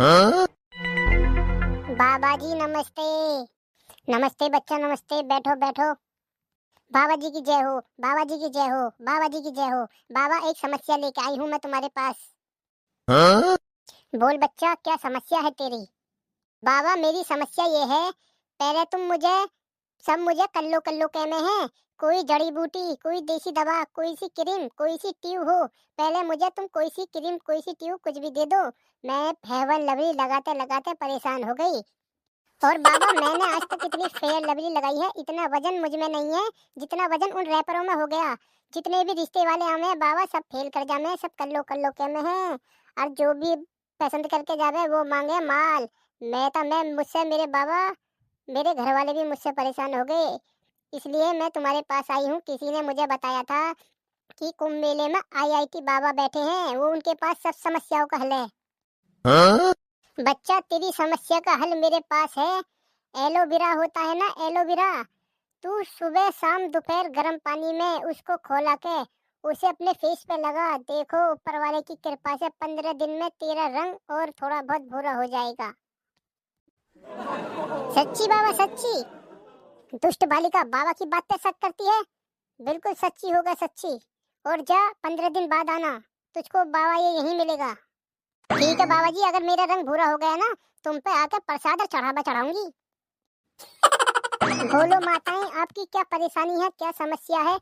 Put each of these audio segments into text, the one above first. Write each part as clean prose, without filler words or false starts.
हाँ? बाबा जी नमस्ते। नमस्ते बच्चा नमस्ते, बैठो बैठो। बाबा जी की जय हो, बाबा जी की जय हो, बाबा जी की जय हो। बाबा एक समस्या लेके आई हूँ मैं तुम्हारे पास। हाँ? बोल बच्चा, क्या समस्या है तेरी? बाबा मेरी समस्या ये है, पहले तुम मुझे सब मुझे कल्लो कल्लो कहने हैं। कोई जड़ी बूटी, कोई देसी दवा, कोई सी क्रीम, कोई सी ट्यूब हो, पहले मुझे तुम कोई सी क्रीम, कोई सी ट्यूब कुछ भी दे दो। मैं फेयर लवली लगाते लगाते परेशान हो गई। और बाबा मैंने आज तक इतनी फेयर लवली लगाई है, इतना वजन मुझ में नहीं है जितना वजन उन रैपरों में हो गया। जितने भी रिश्ते वाले आवे हैं बाबा, सब फेल कर जामे, सब कल्लो कल्लो के में हैं। और जो भी पसंद करके जावे वो मांगे माल। मैं मुझसे मेरे बाबा, मेरे घर वाले भी मुझसे परेशान हो गए। इसलिए मैं तुम्हारे पास आई हूँ। किसी ने मुझे बताया था कि कुंभ मेले में आईआईटी बाबा बैठे हैं, वो उनके पास सब समस्याओं का हल है। हाँ? बच्चा तेरी समस्या का हल मेरे पास है। एलोवेरा होता है ना, एलोवेरा। तू सुबह शाम दोपहर गर्म पानी में उसको खौला के उसे अपने फेस पे लगा, देखो ऊपर वाले की कृपा से 15 दिन में तेरा रंग और थोड़ा बहुत भूरा हो जाएगा। सच्ची बाबा सच्ची। दुष्ट बालिका बाबा की बात पे शक करती है। बिल्कुल सच्ची होगा सच्ची। और जा 15 दिन बाद आना, तुझको बाबा ये यहीं मिलेगा। ठीक है बाबा जी, अगर मेरा रंग भूरा हो गया ना, तुम पे आकर प्रसाद और चढ़ावा चढ़ाऊंगी। बोलो माताएं, आपकी क्या परेशानी है, क्या समस्या है?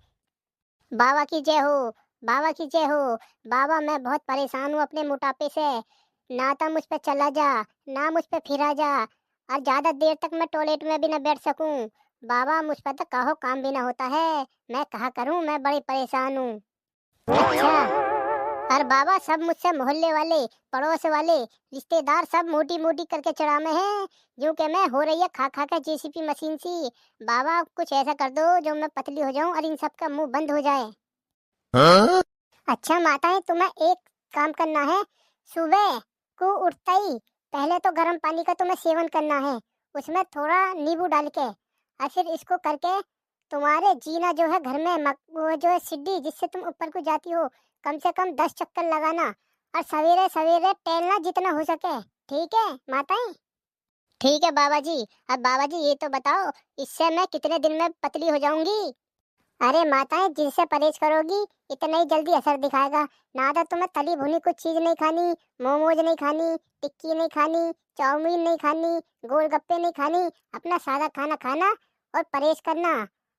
बाबा की जय हो, बाबा की जय हो। बाबा मैं बहुत परेशान हूँ अपने मोटापे से। ना तो मुझ पे चला जा, ना मुझ पे फिरा जा, और ज्यादा देर तक मैं टॉयलेट में भी ना बैठ सकूं। बाबा मुझ पर तो कहो काम भी ना होता है। मैं कहा करूं, मैं बड़ी परेशान हूँ। अच्छा। और बाबा सब मुझसे मोहल्ले वाले, पड़ोस वाले, रिश्तेदार सब मोटी मोटी करके चढ़ा में हैं। जो कि मैं हो रही है खा खा के जेसीपी मशीन सी। बाबा कुछ ऐसा कर दो जो मैं पतली हो जाऊं और इन सब का मुंह बंद हो जाए। हाँ? अच्छा माताएं, तुम्हें एक काम करना है। सुबह को उठते ही पहले तो गर्म पानी का तुम्हें सेवन करना है, उसमें थोड़ा नींबू डाल के। और फिर इसको करके तुम्हारे जीना जो है घर में वो जो है सीढ़ी जिससे तुम ऊपर को जाती हो, कम से कम 10 चक्कर लगाना। और सवेरे सवेरे टहलना जितना हो सके। ठीक है माताएं? ठीक है बाबा जी। अब बाबा जी ये तो बताओ, इससे मैं कितने दिन में पतली हो जाऊंगी? अरे माताएं, जिनसे परहेज करोगी इतना ही जल्दी असर दिखाएगा। ना तो तुम्हें तली भुनी कुछ चीज नहीं खानी, मोमोज नहीं खानी, टिक्की नहीं खानी, चाउमीन नहीं खानी, गोलगप्पे नहीं खानी। अपना सादा खाना खाना और परहेज करना,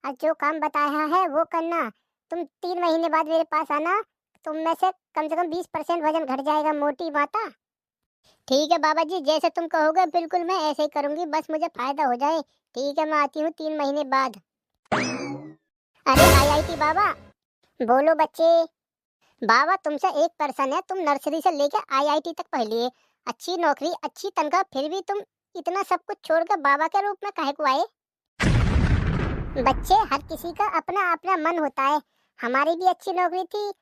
और जो काम बताया है वो करना। तुम 3 महीने बाद मेरे पास आना, तुम में से कम 20% वजन घट जाएगा मोटी माता। ठीक है बाबा जी, जैसे तुम कहोगे बिल्कुल मैं ऐसे ही करूंगी, बस मुझे फायदा हो जाए। ठीक है, मैं आती हूँ 3 महीने बाद। अरे आईआईटी बाबा। बोलो बच्चे। बाबा तुमसे एक पर्सन है, तुम नर्सरी से लेकर आईआईटी तक पढ़ लिए, अच्छी नौकरी अच्छी तनख्वाह, फिर भी तुम इतना सब कुछ छोड़कर बाबा के रूप में काहे को आए? बच्चे, हर किसी का अपना अपना मन होता है। हमारी भी अच्छी नौकरी थी,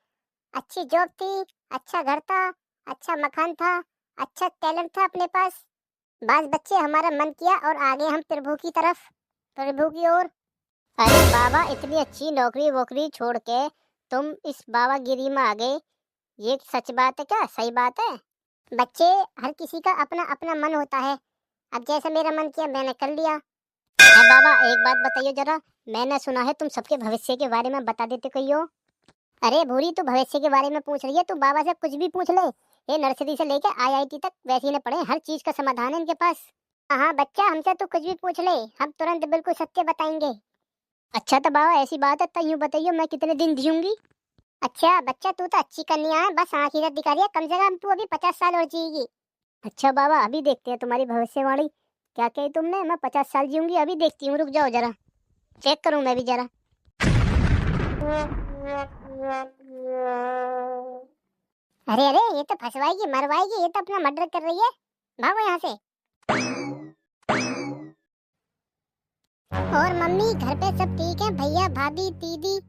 अच्छी जॉब थी, अच्छा घर था, अच्छा मकान था, अच्छा टैलेंट था अपने पास। बस बच्चे हमारा मन किया और आगे हम प्रभु की तरफ, प्रभु की ओर। अरे बाबा, इतनी अच्छी नौकरी वोकरी छोड़ के तुम इस बाबागिरी में आ गए, ये सच बात है क्या, सही बात है? बच्चे, हर किसी का अपना अपना मन होता है। अब जैसा मेरा मन किया मैंने कर लिया। है बाबा, एक बात बताइए जरा। मैंने सुना है तुम सबके भविष्य के बारे में बता देते कही हो। अरे भूरी, तू भविष्य के बारे में पूछ रही है? तू बाबा से कुछ भी पूछ ले। ये नर्सरी से लेके आईआईटी तक वैसे ही न पढ़े, हर चीज का समाधान है इनके पास। हाँ बच्चा, हमसे तू कुछ भी पूछ ले, हम तुरंत बिल्कुल सत्य बताएंगे। अच्छा तो बाबा ऐसी बात है तो यूँ बताइए, मैं कितने दिन जीऊंगी? अच्छा बच्चा, तू तो अच्छी कन्या है, बस आँख ही रख दिखा रही है, कम से कम तू अभी 50 साल और जिएगी। अच्छा बाबा, अभी देखते हैं तुम्हारी भविष्यवाणी क्या कही तुमने। मैं 50 साल जीऊंगी, अभी देखती हूँ, रुक जाओ जरा, चेक करूँ मैं भी जरा। अरे अरे, ये तो फंसवाएगी मरवाएगी, ये तो अपना मर्डर कर रही है। भागो यहाँ से। और मम्मी, घर पे सब ठीक है? भैया भाभी दीदी?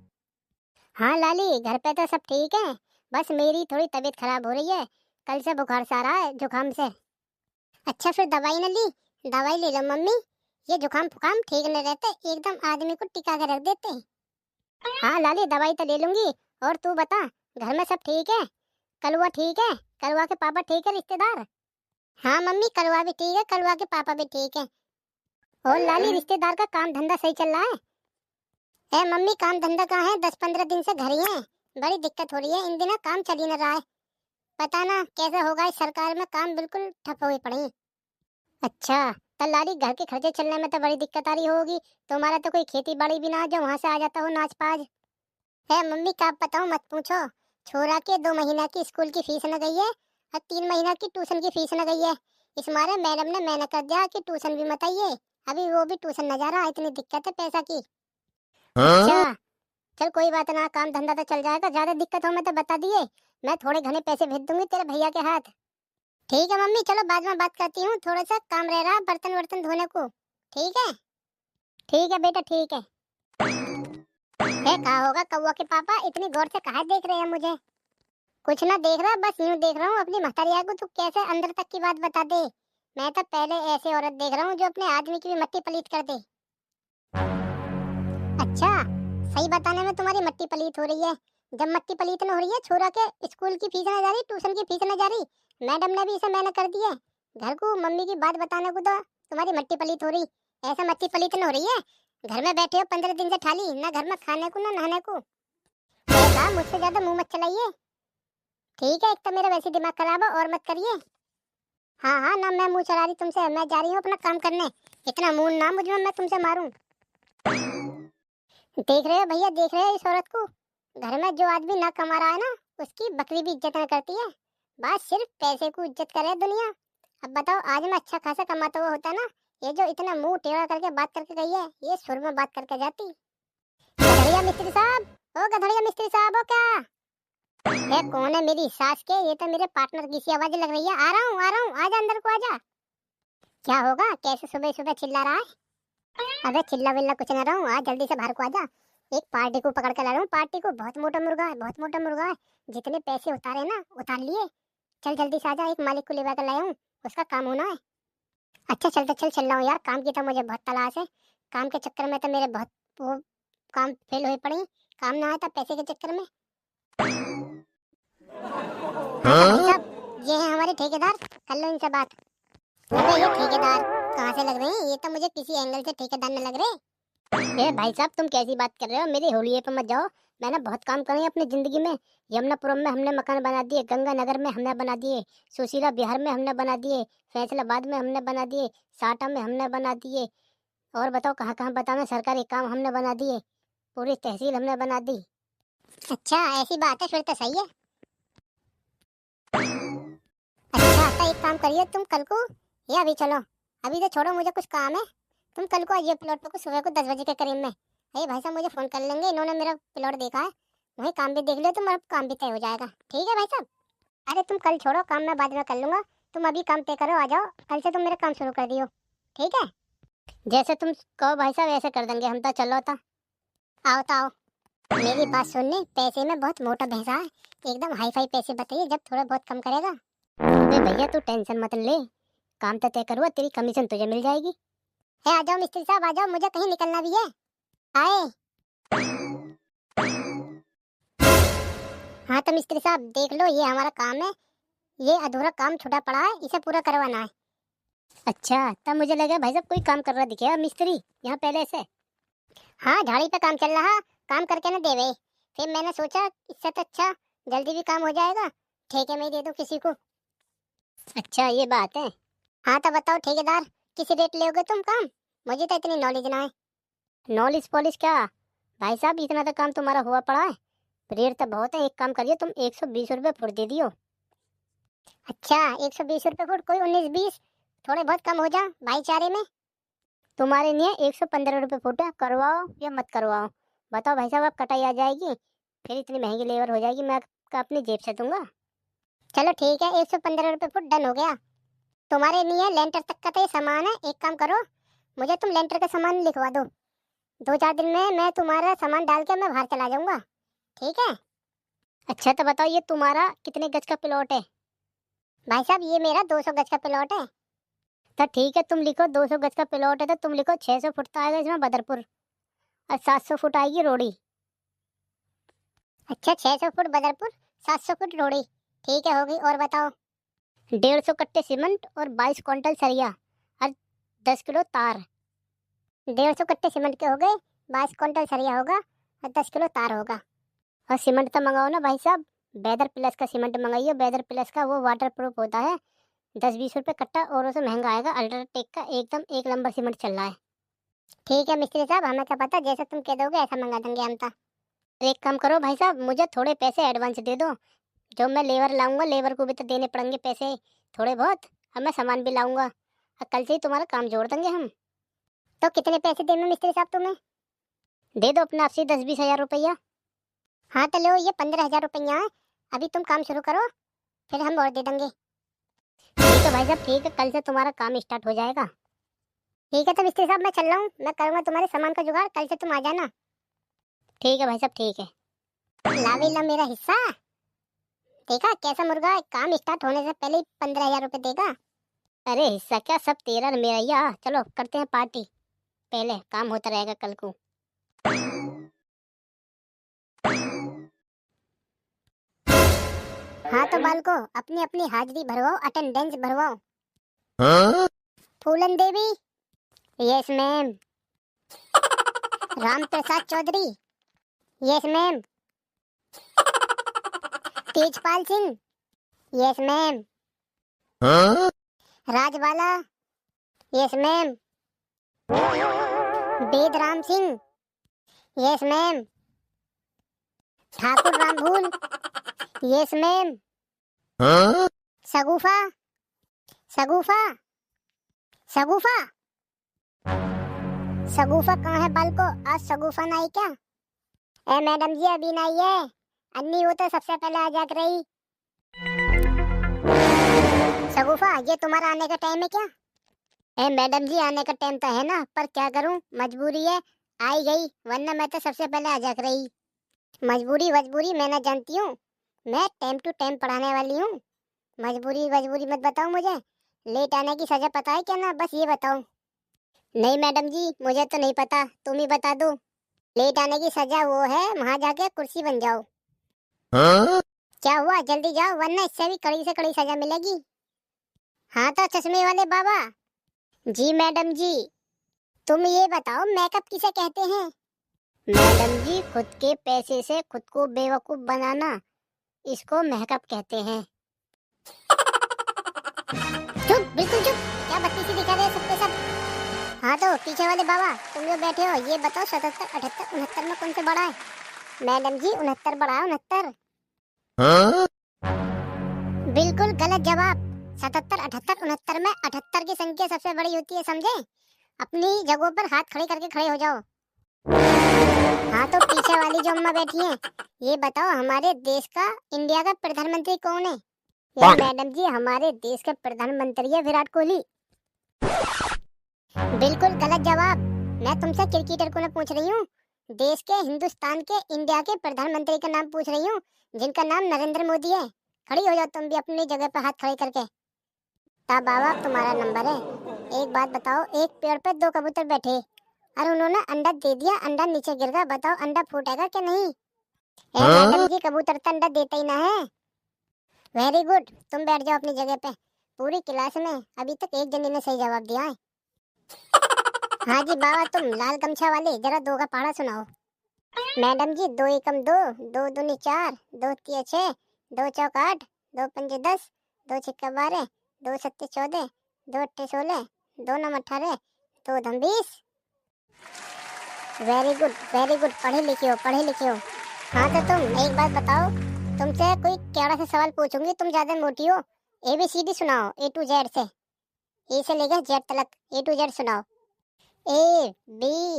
हाँ लाली, घर पे तो सब ठीक है। बस मेरी थोड़ी तबीयत खराब हो रही है, कल से बुखार सा आ रहा है जुकाम से। अच्छा फिर दवाई न ली? दवाई ले लो मम्मी, ये जुकाम फुकाम ठीक नहीं रहते, एकदम आदमी को टिका के रख देते हैं। हाँ लाली, दवाई तो ले लूंगी। और तू बता, घर में सब ठीक है? कलुआ ठीक है? कलुआ के पापा ठीक है, रिश्तेदार? हाँ मम्मी, कलवा भी ठीक है, कलवा के पापा भी ठीक है। और लाली, रिश्तेदार का काम धंधा सही चल रहा है मम्मी? काम धंधा कहाँ है, 10-15 दिन से घर ही है। बड़ी दिक्कत हो रही है इन दिनों, काम चल ही नहीं रहा है। पता ना कैसे होगा, इस सरकार में काम बिल्कुल ठप हुए पड़े हैं। अच्छा, तो लाली, घर के खर्चे चलने में तो बड़ी दिक्कत आ रही होगी। तुम्हारा तो कोई खेती बाड़ी भी ना, जो वहां से आ जाता हो नाच पाज है। मम्मी का बताऊं, मत पूछो। छोरा के 2 महीना की स्कूल की फीस न गई है और 3 महीना की ट्यूशन की फीस न गई है। इस मारे मैडम ने मैंने कर दिया कि ट्यूशन भी मत आइए। अभी वो भी ट्यूशन न जा रहा, इतनी दिक्कत है पैसा की। अच्छा, चल कोई बात ना, काम धंधा तो चल जाएगा। ज्यादा दिक्कत हो मैं तो बता दिए, मैं थोड़े घने पैसे भेज दूंगी तेरे भैया के हाथ। ठीक है मम्मी, चलो बाद में बात करती हूँ, थोड़ा सा काम रह रहा है बर्तन वर्तन धोने को। ठीक है? ठीक है बेटा, ठीक है। कहा होगा कौवा के पापा, इतनी गौर से कहा देख रहे हैं मुझे? कुछ ना देख रहा, बस यूं देख रहा हूँ अपनी महतारिया को। तू कैसे अंदर तक की बात बता दे। मैं तो पहले ऐसे औरत देख रहा हूँ जो अपने आदमी की भी मट्टी पलीत कर दे। अच्छा, सही बताने में तुम्हारी मट्टी पलीत हो रही है। जब मट्टी पलीत न हो रही है, छोरा के स्कूल की फीस न जा रही, ट्यूशन की फीस न जा रही, मैडम ने भी इसे मैंने कर दी है। घर को मम्मी की बात बताने को तो तुम्हारी मट्टी पलीत हो रही। ऐसा मट्टी पलीत न हो रही है। घर में बैठे हो 15 दिन से थाली ना, घर में खाने को ना नहाने को। कहा मुझसे ज्यादा मुंह मत चलाइए। ठीक है, एक तो मेरा वैसे दिमाग खराब है, और मत करिए। हाँ हाँ, ना मैं मुंह चला रही तुमसे, मैं जा रही हूँ अपना काम करने। इतना मुंह ना मुझ में मैं तुमसे मारूं। देख रहे हो भैया, देख रहे हो इस औरत को? घर में जो आदमी ना कमा रहा है ना, उसकी बकरी भी इज्जत न करती है। बात सिर्फ पैसे को इज्जत करे दुनिया। अब बताओ, आज मैं अच्छा खासा कमाता हुआ होता ना, ये जो इतना मुंह टेढ़ा करके बात करके गई है, ये सुर में बात करके जाती। गधड़िया मिस्त्री साहब, ओ गधड़िया मिस्त्री साहब, हो क्या? ये कौन है? मेरी सास के? ये तो मेरे पार्टनर की सी आवाज लग रही है। आ रहा हूँ, आ रहा हूँ, आजा अंदर को आजा। क्या होगा, कैसे सुबह सुबह चिल्ला रहा है? अबे चिल्ला विल्ला कुछ ना रहा हूँ, आज जल्दी से बाहर को आजा। एक पार्टी को पकड़ के ला रहा हूँ, पार्टी को। बहुत मोटा मुर्गा है, बहुत मोटा मुर्गा है। जितने पैसे उतारे ना, उतार लिए। चल जल्दी से आजा, एक मालिक को लेवा कर लाया हूँ, उसका काम होना है। अच्छा चलते चल रहा हूँ यार, काम की तो मुझे बहुत तलाश है। काम के चक्कर में तो मेरे बहुत वो काम फेल हुए पड़े हैं। काम ना आया था पैसे के चक्कर में। हाँ तो भाई साहब, ये है हमारे ठेकेदार, कर लो इनसे बात। अबे ये ठेकेदार कहाँ से लग रहे हैं? ये तो मुझे किसी एंगल से ठेकेदार न लग रहे। ए भाई साहब, तुम कैसी बात कर रहे हो? मेरी होलिये पे मत जाओ। मैंने बहुत काम करे अपनी जिंदगी में। यमुनापुरम में हमने मकान बना दिए, गंगानगर में हमने बना दिए, सुशीला बिहार में हमने बना दिए, फैसलाबाद में हमने बना दिए, साटा में हमने बना दिए। और बताओ कहाँ कहाँ बताना, सरकारी काम हमने बना दिए, पूरी तहसील हमने बना दी। अच्छा ऐसी बात है, फिर तो सही है। अच्छा तो एक काम करिए तुम, कल को या अभी चलो। अभी तो छोड़ो, मुझे कुछ काम है। तुम कल को आइए प्लॉट पर, सुबह को 10 बजे के करीब में। अरे भाई साहब, मुझे फोन कर लेंगे, इन्होंने मेरा प्लॉट देखा है। वही काम भी देख लियो तुम, और काम भी तय हो जाएगा। ठीक है भाई साहब? अरे तुम कल छोड़ो, काम मैं बाद में कर लूंगा। तुम अभी काम तय करो, आ जाओ। कल से तुम मेरा काम शुरू कर दियो। ठीक है? जैसे तुम कहो भाई साहब, ऐसे कर देंगे हम। तो चलो तो आओ तो आओ। मेरी बात सुनने, पैसे में बहुत मोटा भैंसा है। एकदम हाई फाई पैसे बताइए, जब थोड़ा बहुत कम करेगा। अबे भैया तू टेंशन मत ले, काम तो तय करूँगा, तेरी कमीशन तुझे मिल जाएगी। है, आ जाओ मिस्त्री साहब, आ जाओ, मुझे कहीं निकलना भी है। आए। हाँ तो मिस्त्री साहब देख लो, ये हमारा काम है। ये अधूरा काम छूटा पड़ा है, इसे पूरा करवाना है। अच्छा, तब मुझे लगा भाई साहब कोई काम कर रहा दिखे मिस्त्री यहाँ पहले से। हाँ, झाड़ी पे काम चल रहा, काम करके ना देवे। फिर मैंने सोचा इससे तो अच्छा जल्दी भी काम हो जाएगा, ठेके में ही दे दो किसी को। अच्छा ये बात है। हाँ तो बताओ ठेकेदार, किस रेट लोगे तुम काम? मुझे तो इतनी नॉलेज ना है। नॉलेज पॉलिश क्या भाई साहब, इतना तो काम तुम्हारा हुआ पड़ा है। रेट तो बहुत है, एक काम करिए तुम, 120 रुपये फुट दे दियो। अच्छा 120 रुपये फुट, कोई 19-20 थोड़े बहुत कम हो जा भाईचारे में। तुम्हारे लिए 115 रुपये फुट है, करवाओ या मत करवाओ? बताओ भाई साहब, आप कटाई आ जाएगी, फिर इतनी महंगी लेबर हो जाएगी, मैं अपनी जेब से दूंगा। चलो ठीक है, 115 रुपये फुट डन हो गया। तुम्हारे लिए लेंटर तक का तो ये सामान है। एक काम करो, मुझे तुम लेंटर का सामान लिखवा दो। 2-4 दिन में मैं तुम्हारा सामान डाल के मैं बाहर चला जाऊंगा। ठीक है? अच्छा तो बताओ, ये तुम्हारा कितने गज का प्लॉट है? भाई साहब ये मेरा 200 गज का प्लॉट है। तो ठीक है, तुम लिखो 200 गज का प्लॉट है, तो तुम लिखो 600 फुट तो आएगा इसमें बदरपुर, और 700 फुट आएगी रोड़ी। अच्छा 600 फुट बदरपुर, 700 फुट रोड़ी। ठीक है होगी। और बताओ? 150 कट्टे सीमेंट और 22 क्विंटल सरिया और 10 किलो तार। 150 कट्टे सीमेंट के हो गए, 22 क्विंटल सरिया होगा और 10 किलो तार होगा। और सीमेंट तो मंगाओ ना भाई साहब, वेदर प्लस का सीमेंट मंगाइए। वेदर प्लस का वो वाटर प्रूफ होता है, 10-20 रुपये कट्टा और उससे महंगा आएगा। अल्ट्राटेक का एकदम 1 नंबर सीमेंट चल रहा है। ठीक है मिस्त्री साहब, हमें क्या पता, जैसा तुम कह दोगे ऐसा मंगा देंगे हम तो। एक काम करो भाई साहब, मुझे थोड़े पैसे एडवांस दे दो। जो मैं लेबर लाऊंगा, लेबर को भी तो देने पड़ेंगे पैसे थोड़े बहुत, और मैं सामान भी लाऊंगा, और कल से ही तुम्हारा काम जोड़ देंगे हम। तो कितने पैसे देने मिस्त्री साहब तुम्हें? दे दो अपना 80-10-20 हजार रुपया। हाँ तो लो, ये 15 हजार रुपया है। अभी तुम काम शुरू करो, फिर हम और दे देंगे। ठीक है भाई साहब, ठीक है, कल से तुम्हारा काम स्टार्ट हो जाएगा। ठीक है तो मिस्त्री साहब मैं चल रहा हूँ, मैं करूँगा तुम्हारे सामान का जुगाड़, कल से तुम आ जाना। ठीक है भाई साहब, ठीक है। लावे ला मेरा हिस्सा। देखा कैसा मुर्गा है, काम स्टार्ट होने से पहले ही 15 हजार रुपये देगा। अरे हिस्सा क्या, सब तेरा और मेरा ही है। चलो करते हैं पार्टी, पहले काम होता रहेगा कल को। हाँ तो बालको, अपनी अपनी हाजिरी भरवाओ, अटेंडेंस भरवाओ। Huh? Phoolan Devi, yes ma'am. Ram Prasad Chaudhary, yes ma'am. Tejpal Singh, yes ma'am. Huh? Rajbala, yes ma'am. Vedram Singh, yes ma'am. Thakur Rambhool, yes ma'am. Huh? Sagufa, Sagufa, Sagufa, Sagufa कहाँ है बालको? आज सगुफा नहीं क्या? ए मैडम जी अभी नहीं है, अन्नी वो तो सबसे पहले आ जाग रही। सगुफा ये तुम्हारा आने का टाइम है क्या? ए मैडम जी आने का टाइम तो है ना, पर क्या करूं, मजबूरी है, आई गई, वरना मैं तो सबसे पहले आ जाग रही। मजबूरी वजबूरी मैं ना जानती हूँ, मैं टाइम टू टाइम पढ़ाने वाली हूँ। मजबूरी वजबूरी मत बताओ मुझे, लेट आने की सजा पता है क्या ना, बस ये बताओ। नहीं मैडम जी मुझे तो नहीं पता, तुम ही बता दो। लेट आने की सजा वो है, वहां जाके कुर्सी बन जाओ। Huh? क्या हुआ, जल्दी जाओ वरना इससे भी कड़ी से कड़ी सजा मिलेगी। हाँ तो चश्मे वाले बाबा। जी मैडम जी। तुम ये बताओ मेकअप किसे कहते हैं? मैडम जी खुद के पैसे से खुद को बेवकूफ बनाना, इसको मेकअप कहते हैं। चुप, बिल्कुल चुप, क्या बत्तीसी दिखा रहे हैं सब पे सब। हाँ तो पीछे वाले बाबा, तुम जो बैठे हो ये बताओ 77, 78, 69 में कौन से बड़ा है? मैडम जी 69 बड़ा है, 69। Huh? बिल्कुल गलत जवाब। 77, 78, 69 में 78 की संख्या सबसे बड़ी होती है, समझे? अपनी जगहों पर हाथ खड़े करके खड़े हो जाओ। हाँ तो पीछे वाली जो अम्मा बैठी हैं, ये बताओ हमारे देश का, इंडिया का प्रधानमंत्री कौन है? ये मैडम जी हमारे देश के प्रधानमंत्री है विराट कोहली। बिल्कुल गलत जवाब। मैं तुमसे क्रिकेटर को ना पूछ रही हूँ, देश के, हिंदुस्तान के, इंडिया के प्रधानमंत्री का नाम पूछ रही हूँ, जिनका नाम नरेंद्र मोदी है। खड़ी हो जाओ तुम भी अपनी जगह पे हाथ खड़े करके। ता बाबा तुम्हारा नंबर है। एक बात बताओ, एक पेड़ पे 2 कबूतर बैठे और उन्होंने अंडा दे दिया, अंडा नीचे गिर गया, बताओ अंडा फूटेगा क्या नहीं? ए मैडम जी कबूतर तो अंडा देता ही ना है। वेरी गुड, तुम बैठ जाओ अपनी जगह पे। पूरी क्लास में अभी तक एक जने ने सही जवाब दिया है। हाँ जी बाबा, तुम लाल गमछा वाले जरा 2 का पहाड़ा सुनाओ। मैडम जी 2 एकम 2, 2 दूनी 4, 2 तिया 6, 2 चौक 8, 2 पंजे 10, 2 छिक्का 12, 2 सत्ते 14, 2 अट्ठे 16, 2 नम 18, 2 धम 20। वेरी गुड वेरी गुड, पढ़े लिखे हो पढ़े लिखे हो। हाँ तो तुम एक बात बताओ, तुमसे कोई कैड़ा सा सवाल पूछूंगी, तुम ज्यादा मोटी हो। ABCD सुनाओ A to Z से, ए से लेकर जेड तक A to Z सुनाओ। ABCDEFGHIKLMNOPQRSTUV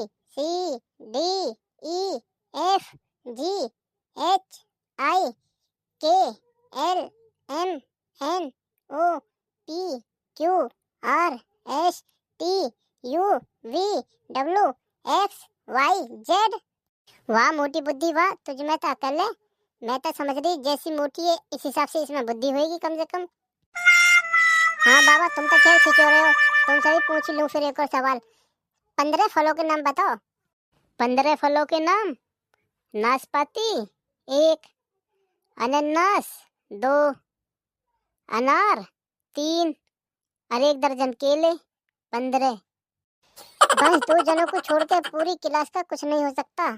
WXYZ। वाह मोटी बुद्धि वाह, तुझ में तो अकल है। मैं तो समझ रही जैसी मोटी है इस हिसाब से इसमें बुद्धि होगी कम से कम। हाँ बाबा तुम तो खेल खिंचो रहे हो, तुमसे भी पूछ लूं फिर एक और सवाल। 15 फलों के नाम बताओ। 15 फलों के नाम? नाशपाती 1, अनानास 2, अनार 3 और 1 दर्जन केले 15। बस 2 जनों को छोड़ के पूरी क्लास का कुछ नहीं हो सकता।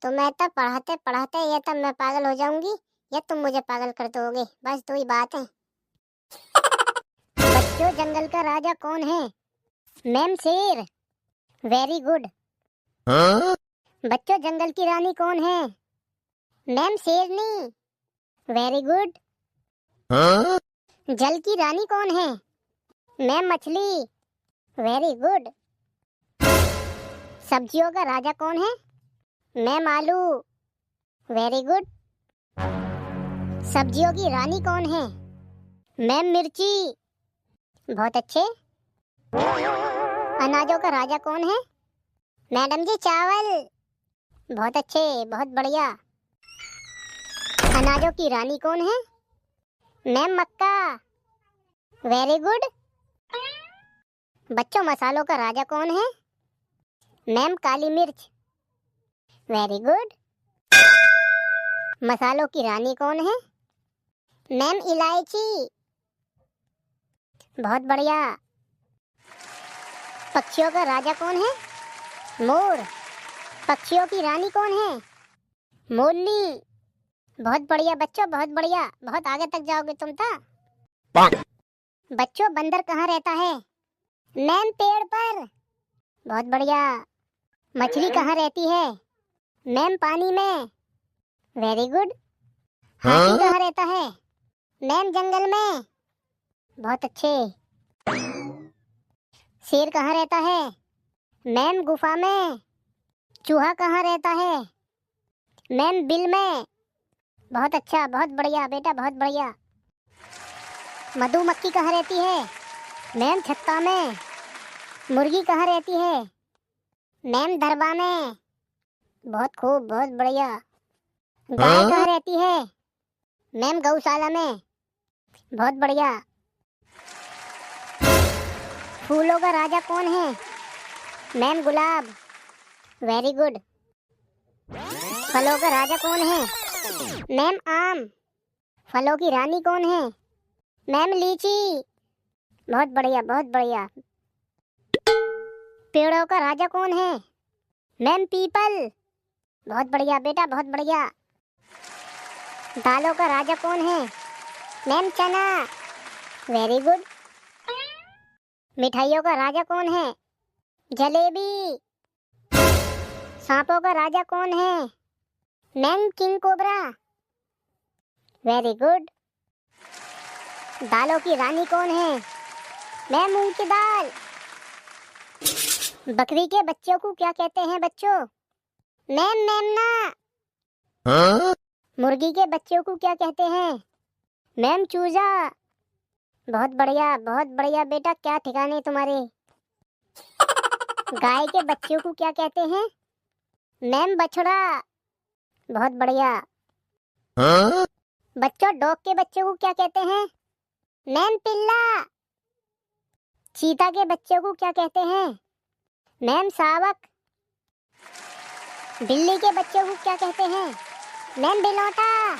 तो मैं तब पढ़ाते पढ़ाते या तब मैं पागल हो जाऊंगी या तुम मुझे पागल कर दोगे। बस 2 ही बात है। बच्चों, जंगल का राजा कौन है? मैम शेर। Very good. huh, बच्चों, जंगल की रानी कौन है? मैम शेरनी। Very good. huh, जल की रानी कौन है? मैम मछली। Very good. सब्जियों का राजा कौन है? मैम आलू। Very good. सब्जियों की रानी कौन है? मैम मिर्ची। बहुत अच्छे। अनाजों का राजा कौन है? मैडम जी चावल। बहुत अच्छे, बहुत बढ़िया। अनाजों की रानी कौन है? मैम मक्का। Very good. बच्चों, मसालों का राजा कौन है? मैम काली मिर्च। Very good. मसालों की रानी कौन है? मैम इलायची। बहुत बढ़िया। पक्षियों का राजा कौन है? मोर। पक्षियों की रानी कौन है? मोरनी। बहुत बढ़िया बच्चों, बहुत बढ़िया। बहुत आगे तक जाओगे तुम तो। bonk, बच्चों, बंदर कहाँ रहता है? मैम पेड़ पर। बहुत बढ़िया। मछली कहाँ रहती है? मैम पानी में। Very good. हाथी huh, कहाँ रहता है? मैम जंगल में। बहुत अच्छे। शेर कहाँ रहता है? मैम गुफा में। चूहा कहाँ रहता है? मैम बिल में। बहुत अच्छा, बहुत बढ़िया बेटा, बहुत बढ़िया। मधुमक्खी कहाँ रहती है? मैम छत्ता में। मुर्गी कहाँ रहती है? मैम दरबा में। बहुत खूब, बहुत बढ़िया। गाय huh, कहाँ रहती है? मैम गौशाला में। बहुत बढ़िया। फूलों का राजा कौन है? मैम गुलाब। Very good. फलों का राजा कौन है? मैम आम। फलों की रानी कौन है? मैम लीची। बहुत बढ़िया, बहुत बढ़िया। पेड़ों का राजा कौन है? Ma'am people. बहुत बढ़िया बेटा, बहुत बढ़िया। दालों का राजा कौन है? मैम चना। Very good. मिठाइयों का राजा कौन है? जलेबी। सांपों का राजा कौन है? Ma'am king cobra. Very good. दालों की रानी कौन है? मैम मूंग की दाल। बकरी के बच्चों को क्या कहते हैं बच्चों? मैम मेमना। huh, मुर्गी के बच्चों को क्या कहते हैं? मैम चूजा। बहुत बढ़िया, बहुत बढ़िया बेटा, क्या ठिकाने तुम्हारे। गाय के बच्चों को क्या कहते हैं? मैम बछड़ा। बहुत बढ़िया। huh, बच्चों, डॉग के बच्चों को क्या कहते हैं? मैम पिल्ला। चीता के बच्चों को क्या कहते हैं? मैम शावक। बिल्ली के बच्चों को क्या कहते हैं? मैम बिलौटा।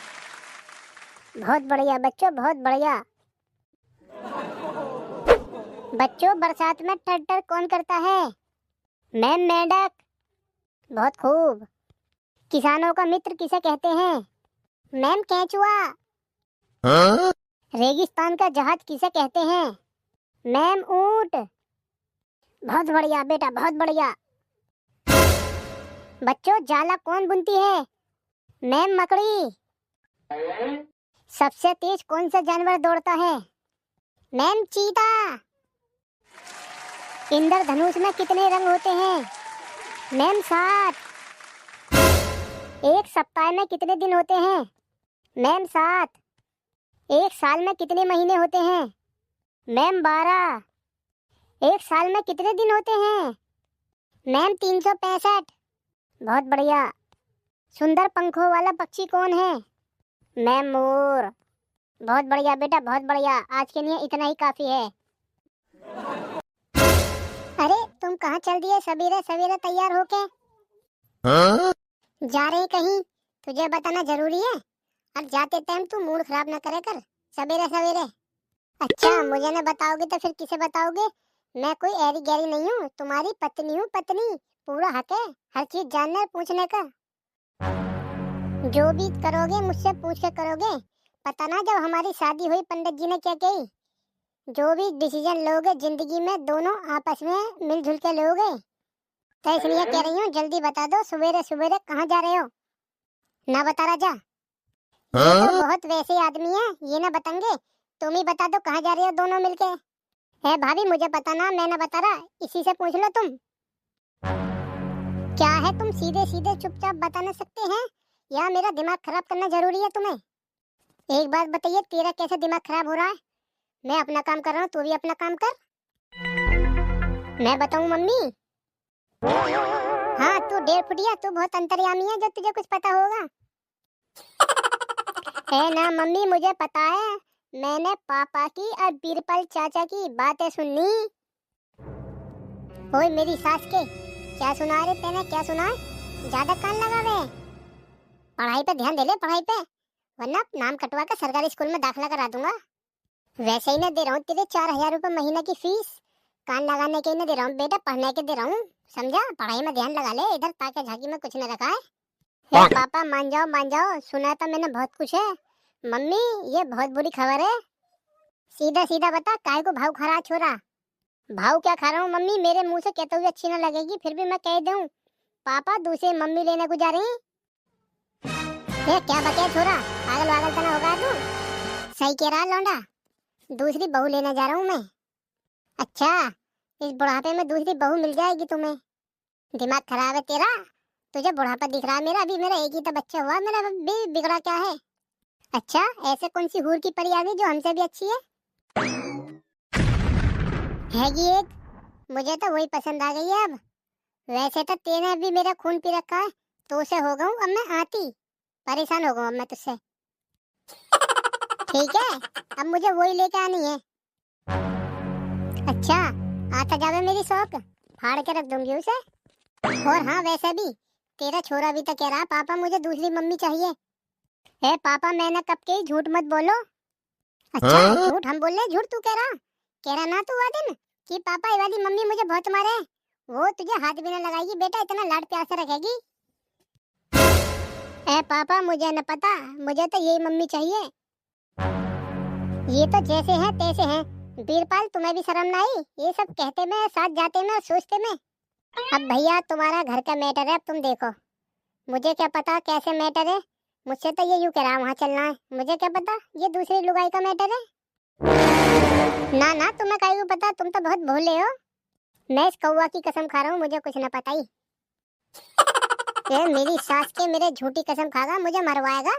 बहुत बढ़िया बच्चों, बहुत बढ़िया। बच्चों, बरसात में टर कौन करता है? मैम मेंढक। बहुत खूब। किसानों का मित्र किसे कहते हैं? मैम केंचुआ। huh, रेगिस्तान का जहाज किसे कहते हैं? मैम ऊंट। बहुत बढ़िया बेटा, बहुत बढ़िया। बच्चों, जाला कौन बुनती है? मैम मकड़ी। सबसे तेज कौन सा जानवर दौड़ता है? मैम चीता। इंद्रधनुष में कितने रंग होते हैं? मैम 7। एक सप्ताह में कितने दिन होते हैं? मैम 7। एक साल में कितने महीने होते हैं? मैम 12। एक साल में कितने दिन होते हैं? मैम 365। बहुत बढ़िया। सुंदर पंखों वाला पक्षी कौन है? मैम मोर। बहुत बढ़िया बेटा, बहुत बढ़िया। आज के लिए इतना ही काफी है। अरे तुम कहाँ चल दिए सवेरे सवेरे तैयार होके? huh, जा रही कहीं? तुझे बताना जरूरी है। और जाते टाइम तू मूड खराब ना करे कर सवेरे सवेरे। अच्छा, मुझे ना बताओगे तो फिर किसे बताओगे? मैं कोई ऐरी गैरी नहीं हूँ, तुम्हारी पत्नी हूँ, पत्नी। पूरा हक है हर चीज जानने और पूछने का। जो भी करोगे मुझसे पूछ के करोगे। पता ना जब हमारी शादी हुई पंडित जी ने क्या कही, जो भी डिसीजन लोगे जिंदगी में दोनों आपस में मिलजुल के लोगे। तो इसलिए कह रही हूँ जल्दी बता दो, सवेरे सवेरे कहाँ जा रहे हो? ना बता राजा। ये तो बहुत वैसे आदमी है, ये ना बताएंगे। तुम ही बता दो कहाँ जा रहे हो दोनों मिलके। है भाभी, मुझे पता ना, मैं ना बता रहा, इसी से पूछ लो तुम। क्या है, तुम सीधे सीधे चुपचाप बता ना सकते हैं या मेरा दिमाग खराब करना जरूरी है तुम्हें? एक बात बताइए, तेरा कैसे दिमाग खराब हो रहा है? मैं अपना काम कर रहा हूँ, तू भी अपना काम कर। मैं बताऊँ मम्मी? हाँ, तू 1.5 फुटिया, तू बहुत अंतर्यामी है जो तुझे कुछ पता होगा। है ना मम्मी, मुझे पता है। मैंने पापा की और बीरबल चाचा की बातें सुनी। ओए मेरी सास के, क्या सुना रे तेने, क्या सुना? ज्यादा कान लगावे। पढ़ाई पे ध्यान दे ले, पढ़ाई पे, वरना नाम कटवा कर सरकारी स्कूल में दाखिला करा दूंगा। वैसे ही ना दे रहा हूँ तेरे 4,000 रुपए महीने की फीस। कान लगाने के नहीं दे रहा हूँ बेटा, पढ़ने के दे रहा हूँ, समझा? पढ़ाई में ध्यान लगा ले, इधर ताके झांकी में कुछ न रखा है। पापा मान जाओ मान जाओ, सुना था मैंने बहुत कुछ है। मम्मी ये बहुत बुरी खबर है। सीधा सीधा बता, काहे को भाव खा रहा छोरा? भाव क्या खा रहा हूँ मम्मी, मेरे मुंह से कहते हुए अच्छी ना लगेगी, फिर भी मैं कह दूं पापा दूसरी मम्मी लेने को जा रही। ये क्या बके छोरा, पागल वागल तो ना होगा तू? सही कह रहा लौंडा, दूसरी बहू लेने जा रहा हूँ मैं। अच्छा, इस बुढ़ापे में दूसरी बहू मिल जाएगी तुम्हें? दिमाग खराब है तेरा, तुझे बुढ़ापा दिख रहा है मेरा? अभी मेरा एक ही तो बच्चा हुआ, मेरा भी बिगड़ा क्या है? अच्छा, ऐसे कौन सी हूर की परी आ गई जो हमसे भी अच्छी है? हैगी एक, मुझे तो वही पसंद आ गई है अब। वैसे तो तेने भी मेरा खून पी रखा है, तो उसे हो गऊं अब मैं आती, परेशान हो गऊं अब मैं तुझसे। ठीक है, अब मुझे वही लेके आनी है। अच्छा, आता जावे मेरी शौक, फाड़ के रख दूंगी उसे। और हाँ, वैसे भी तेरा छोरा भी तो कह रहा पापा मुझे दूसरी मम्मी चाहिए। है पापा, मैंने कब के ही झूठ मत बोलो। अच्छा, झूठ हम बोल रहे, झूठ तू कह रहा ना तू वो दिन कि पापा ये वाली मम्मी मुझे बहुत मारे, वो तुझे हाथ भी ना लगाएगी बेटा, इतना लाड प्यार से रखेगी। ए पापा, मुझे न पता, मुझे तो यही मम्मी चाहिए। ये तो जैसे है तैसे है। बीरपाल, तुम्हें भी शर्म ना आई ये सब कहते में, साथ जाते में और सोचते में? अब भैया तुम्हारा घर का मैटर है, अब तुम देखो, मुझे क्या पता कैसे मैटर है। मुझसे तो ये यूं कह रहा वहाँ चलना है, मुझे क्या पता ये दूसरी लुगाई का मैटर है। ना ना, तुम्हें काहे को पता, तुम तो बहुत भोले हो। मैं इस कौवा की कसम खा रहा हूँ, मुझे कुछ न पता ही। मेरी सास के मेरे झूठी कसम खागा, मुझे मरवाएगा।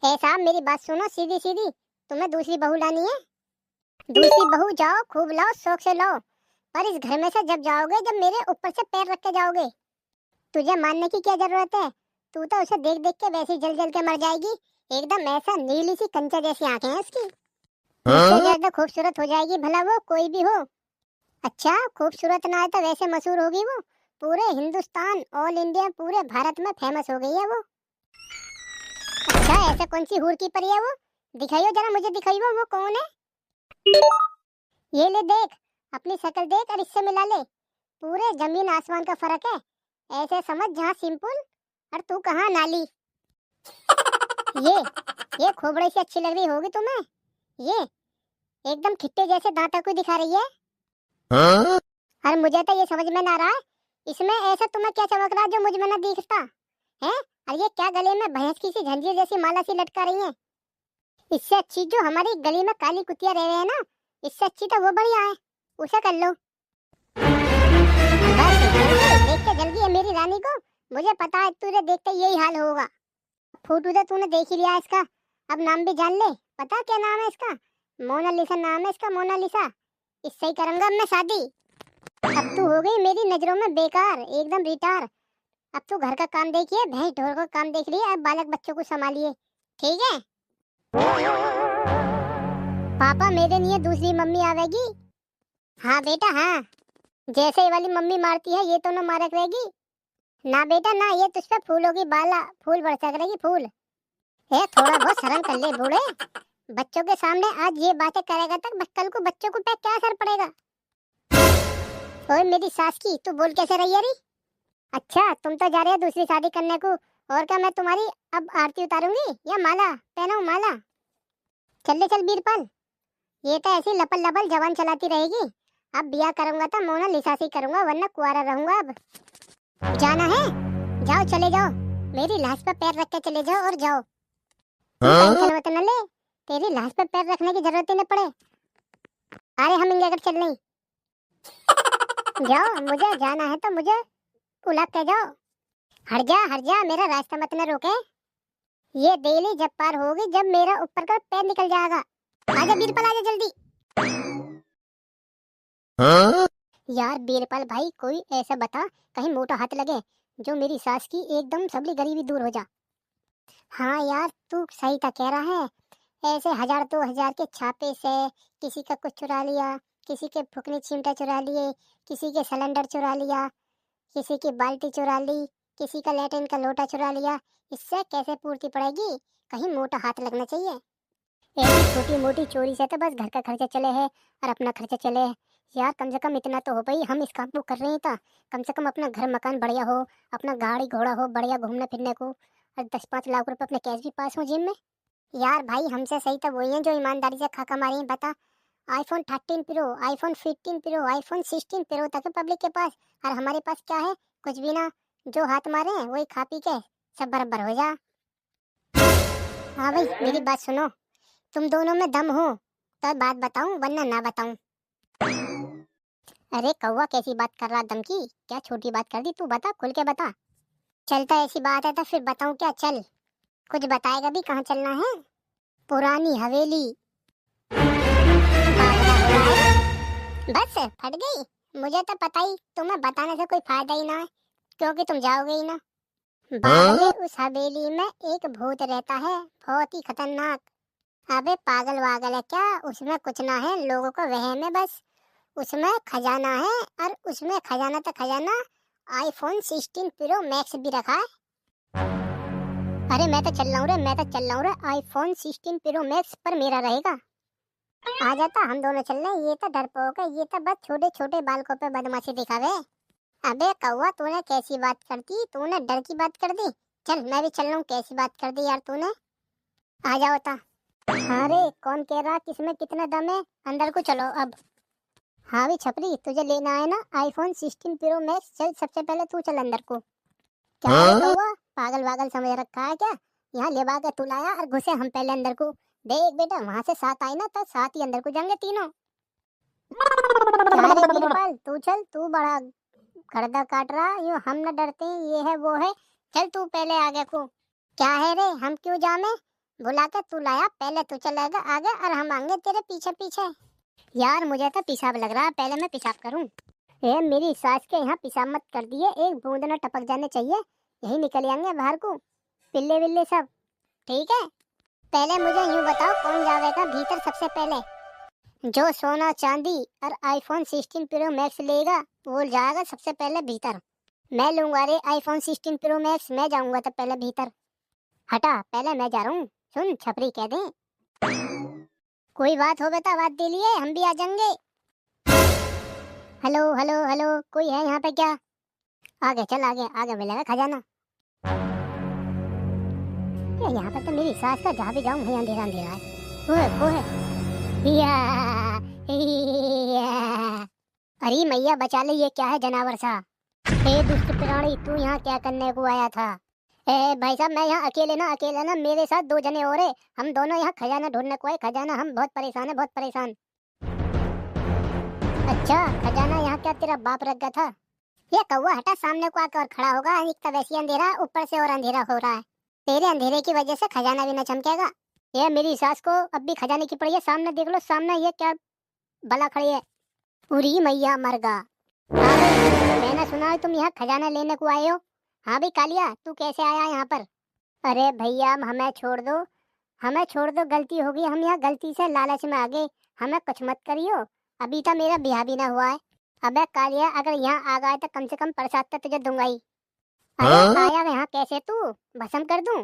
ए साहब, मेरी बात सुनो सीधी सीधी, तुम्हें दूसरी बहू लानी है? दूसरी बहू जाओ, खूब लाओ, शौक से लाओ, पर इस घर में से जब जाओगे, जब मेरे ऊपर से पैर रख के जाओगे। तुझे मानने की क्या जरूरत है, तू तो उसे देख देख के वैसे जल जल के मर जाएगी। एकदम ऐसा नीली सी कंचा जैसी आंखें हैं उसकी, मुझसे ज्यादा खूबसूरत हो जाएगी भला वो कोई भी हो। अच्छा, खूबसूरत ना है तो वैसे मशहूर होगी वो, पूरे हिंदुस्तान, ऑल इंडिया, पूरे भारत में फेमस हो गई है वो। अच्छा, ऐसे कौन सी हूर की परी है वो? दिखाइयो जरा, मुझे दिखाइयो वो कौन है। ये ले देख, अपनी शक्ल देख और इससे मिला ले, पूरे जमीन आसमान का फर्क है। ऐसे समझ, जहाँ सिंपल और तू कहाँ नाली। ये खोपड़ी से अच्छी लग रही होगी तुम्हें, ये एकदम खिट्टे जैसे दांतों को दिखा रही है। और मुझे तो ये समझ में ना रहा है, इसमें ऐसा तुम्हें क्या चमक रहा है जो मुझ में ना दिखता है? और ये क्या गले में भैंस की सी झंझीर जैसी माला सी लटका रही है? इससे अच्छी जो हमारी गली में काली कुतिया रह रहे हैं ना, इससे अच्छी तो वो बढ़िया है, उसे कर लो। बस देख के जल गई है मेरी रानी को, मुझे पता है तुझे देखते यही हाल होगा। फोटो तो तूने देख ही लिया इसका, अब नाम भी जान ले। पता क्या नाम है इसका? मोनालिसा नाम है इसका, मोनालिसा। इससे ही करूंगा अब मैं शादी। अब तू हो गई मेरी नजरों में बेकार, एकदम रिटार। अब तू घर का काम देखिए, भैंस ढोर का काम देख लिया, अब बालक बच्चों को संभालिए, ठीक है? पापा, मेरे लिए दूसरी मम्मी आवेगी? हाँ बेटा हाँ, जैसे ये वाली मम्मी मारती है ये तो न मारक रहेगी। ना बेटा ना, ये तुझ पे फूलों की बाला, फूल बरसा करेगी फूल। थोड़ा बहुत शर्म कर ले बूढ़े, बच्चों के सामने आज ये बातें करेगा तक कल को बच्चों को पे क्या असर पड़ेगा। और मेरी सास की तू बोल कैसे रही है री? अच्छा तुम तो जा रहे हो दूसरी शादी करने को, और क्या मैं तुम्हारी अब आरती उतारूंगी या माला पहनाऊं माला? चल ले चल बीरबल, ये तो ऐसी लपल लपल जवान चलाती रहेगी। अब बिया करूंगा तो मोनालिसा से ही करूंगा, वरना कुआरा रहूंगा। अब जाना है? जाओ चले जाओ, मेरी लाश पर पैर रख के चले जाओ और जाओ। टेंशन मत न ले, तेरी लाश पर पैर रखने की जरूरत ही न पड़े। अरे हम इंगे अगर चल नहीं जाओ, मुझे जाना है तो मुझे उलट के जाओ। हट जा मेरा रास्ता मत न रोके। ये देली जब पार होगी जब मेरा ऊपर का पैर निकल जाएगा। आजा बीरबल आजा जल्दी। यार बीरबल भाई कोई ऐसा बता कहीं मोटा हाथ लगे जो मेरी सास की एकदम सबली गरीबी दूर हो जा। हाँ यार तू सही था कह रहा है, ऐसे 1000-2000 के छापे से किसी का कुछ चुरा लिया, किसी के फुकनी चिमटा चुरा लिए, किसी के सिलेंडर चुरा लिया, किसी की बाल्टी चुरा ली, किसी का लैट्रिन का लोटा चुरा लिया, इससे कैसे पूर्ति पड़ेगी? कहीं मोटा हाथ लगना चाहिए। ऐसी छोटी मोटी चोरी से तो बस घर का खर्चा चले है और अपना खर्चा चले है। यार कम से कम इतना तो हो भाई, हम इस काम को कर रहे हैं था, कम से कम अपना घर मकान बढ़िया हो, अपना गाड़ी घोड़ा हो बढ़िया घूमने फिरने को, और 10-5 लाख रुपए अपने कैश भी पास हो जेब में। यार भाई हमसे सही तो वही है जो ईमानदारी से खाका मारी है। बता, iPhone 13 pro, iPhone 15 pro, iPhone 16 pro तक है पब्लिक के पास, और हमारे पास क्या है? कुछ भी ना। जो हाथ मारे हैं वही खा पी के सब बराबर हो जा। हाँ भाई मेरी बात सुनो, तुम दोनों में दम हो तो बात बताऊं वरना ना बताऊं। अरे कौवा कैसी बात कर रहा दम की? क्या छोटी बात कर दी? तू बता, खुल के बता। चलता ऐसी बात है तो फिर बताऊं क्या? चल कुछ बताएगा भी, कहाँ चलना है? पुरानी हवेली। बस फट गई? मुझे तो पता ही तुम्हें बताने से कोई फायदा ही ना है, क्योंकि तुम जाओगे ही ना। बाद में उस हवेली में एक भूत रहता है, बहुत ही खतरनाक। अबे पागल वागल है क्या? उसमें कुछ ना है, लोगों को वहम है बस। उसमें खजाना है, और उसमें खजाना तो खजाना आईफोन 16 प्रो मैक्स भी रखा है। अरे मैं तो चल रहा हूँ रे, मैं तो चल रहा हूँ रे, आईफोन 16 प्रो मैक्स पर मेरा रहेगा। आ जाता, हम दोनों चल रहे हैं। ये तो डरपोक है, ये तो बस छोटे छोटे बालकों पे बदमाशी दिखावे। अबे कौवा तूने कैसी बात कर दी? तूने डर की बात कर दी। चल मैं भी चल रहा हूँ, कैसी बात कर दी यार तूने। आ जाओ ता। हाँ रे कौन कह रहा किसमें कितना दम है? अंदर को चलो अब। हाँ भी छपरी, तुझे लेना है ना आईफोन 16 प्रो मैक्स? चल सबसे पहले तू चल अंदर को। क्या रे कौवा, पागल वागल समझ रखा है क्या? यहाँ लेवा के तू लाया और घुसे हम पहले अंदर को। देख बेटा वहाँ से 7 आई ना तो 7 ही अंदर को जाएंगे तीनों। क्या रे बीरबल, तू चल, तू बड़ा गर्दा काट रहा, यूं हम न डरते हैं, ये है वो है। चल तू पहले आगे को। क्या है रे, हम क्यों जामे? बुला के तू लाया, पहले तू चलेगा आगे और हम आएंगे तेरे पीछे पीछे। यार मुझे तो पेशाब लग रहा है, पहले मैं पेशाब करूं। ए मेरी सास के यहाँ पेशाब मत कर दिए, एक बूंद न टपक जाने चाहिए, यही निकल आएंगे बाहर को पिल्ले विल्ले सब। ठीक है, पहले मुझे यूं बताओ कौन जाएगा भीतर सबसे पहले? जो सोना चांदी और आईफोन 16 प्रो मैक्स लेगा वो जाएगा सबसे पहले भीतर। मैं लूंगा रे आईफोन 16 प्रो मैक्स, मैं जाऊंगा तो पहले भीतर। हटा, पहले मैं जा रहा हूँ। सुन छपरी कह दे, कोई बात हो बेटा बात दे लिए, हम भी आ जाएंगे। हेलो हेलो हेलो, कोई है यहाँ पे क्या? आगे चल, आगे आगे मिलेगा खजाना। यहाँ पे तो मेरी सास का जहाँ भी जाऊँ वहीं अंधेरा अंधेरा है। वो है या, या। अरे मैया बचा ले, ये क्या है जानवर सा? ए दुष्ट प्राणी, तू यहाँ क्या करने को आया था? ए भाई साहब मैं यहाँ अकेले ना, मेरे साथ 2 जने और है, हम दोनों यहाँ खजाना ढूंढने को आए। खजाना, हम बहुत परेशान है, बहुत परेशान। अच्छा खजाना यहाँ क्या तेरा बाप रख गया था? ये कौवा हटा, सामने को आकर खड़ा होगा। एक तो वैसे अंधेरा, ऊपर से और अंधेरा हो रहा है, तेरे अंधेरे की वजह से खजाना भी न चमकेगा। ये मेरी सास को अब भी खजाने की पड़ी है, सामने देख लो, सामने ये क्या बला खड़ी है। पूरी मैया मर गा। मैंने सुना है तुम यहाँ खजाना लेने को आए हो। हाँ भाई कालिया, तू कैसे आया यहाँ पर? अरे भैया हमें छोड़ दो, हमें छोड़ दो, गलती होगी, हम यहाँ गलती से लालच में आ गए, हमें कुछ मत करियो। अभी तो मेरा ब्याह भी ना हुआ है। अबे कालिया, अगर यहाँ आ गए तो कम से कम प्रसाद तो तुझे दूंगा ही। अरे आया यहाँ कैसे तू? भस्म कर दूं?